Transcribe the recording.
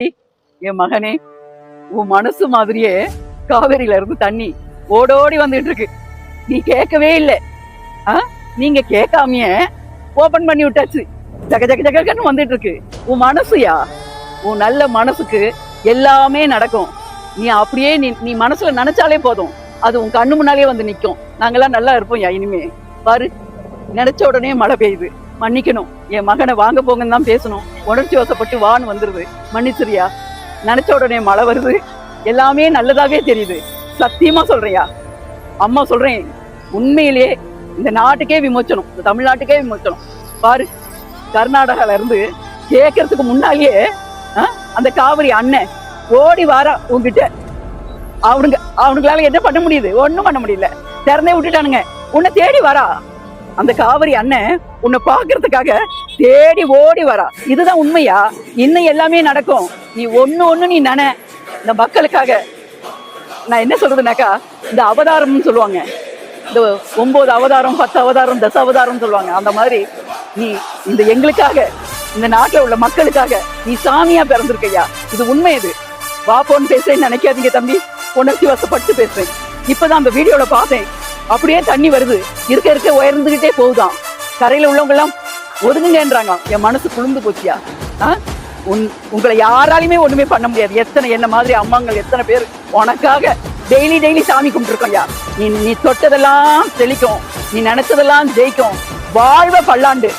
என் மகனே, உன் மனசு மாதிரியே காவேரியில இருந்து தண்ணி ஓடோடி வந்துட்டு இருக்கு. நீ கேட்கவே இல்லை. நீங்க கேட்காமையே ஓபன் பண்ணி விட்டாச்சு. ஜக ஜக ஜகன்னு வந்துட்டு இருக்கு. உன் மனசுயா, உன் நல்ல மனசுக்கு எல்லாமே நடக்கும். நீ அப்படியே நீ மனசுல நினைச்சாலே போதும், அது உன் கண்ணு முன்னாலே வந்து நிக்கும். நாங்கெல்லாம் நல்லா இருப்போம் யா. இனிமே பாரு, நினைச்ச உடனே மழை பெய்யுது. மன்னிக்கணும், என் மகனை வாங்க போங்கன்னு தான் பேசணும். உணர்ச்சி வசப்பட்டு வான்னு வந்துருது. மன்னிச்சிரியா. நினைச்ச உடனே மழை வருது. எல்லாமே நல்லதாவே தெரியுது. சத்தியமா சொல்றியா? அம்மா சொல்றேன், உண்மையிலேயே இந்த நாட்டுக்கே விமோச்சனம், இந்த தமிழ்நாட்டுக்கே விமோச்சனம். பாரு, கர்நாடகால இருந்து கேட்கறதுக்கு முன்னாலேயே அந்த காவிரி அண்ணன் ஓடி வாரா உங்ககிட்ட. அவனுங்களால என்ன பண்ண முடியுது? ஒண்ணும் பண்ண முடியல. திறந்தே விட்டுட்டானுங்க. உன்னை தேடி வரா. அந்த காவிரி அண்ணன் உன்னை பாக்குறதுக்காக தேடி ஓடி வரா. இதுதான் உண்மையா? இன்னும் எல்லாமே நடக்கும். நீ ஒண்ணு நீ நினை. இந்த மக்களுக்காக நான் என்ன சொல்றதுனாக்கா, இந்த அவதாரம்னு சொல்லுவாங்க, இந்த 9 அவதாரம் 10 அவதாரம் 10 அவதாரம் சொல்லுவாங்க. அந்த மாதிரி நீ இந்த எங்களுக்காக, இந்த நாட்டில் உள்ள மக்களுக்காக நீ சாமியா பிறந்திருக்கையா. இது உண்மை. இது வாப்போன்னு பேசுறேன்னு நினைக்காதீங்க தம்பி. உணர்ச்சி வசப்பட்டு பேசுறேன். இப்பதான் அந்த வீடியோல பார்த்தேன். அப்படியே தண்ணி வருது. இருக்க இருக்க உயர்ந்துகிட்டே போகுதான். கரையில உள்ளவங்க எல்லாம் ஒதுங்குங்கன்றாங்க. என் மனசு குளிர்ந்து போச்சியா. உங்களை யாராலையுமே ஒண்ணுமே பண்ண முடியாது. எத்தனை என்ன மாதிரி அம்மாங்கள் எத்தனை பேர் உனக்காக டெய்லி சாமி கும்பிட்டுருக்கோம்யா. நீ தொட்டதெல்லாம் தெளிக்கும். நீ நினைச்சதெல்லாம் ஜெயிக்கும். வாழ்வ பல்லாண்டு.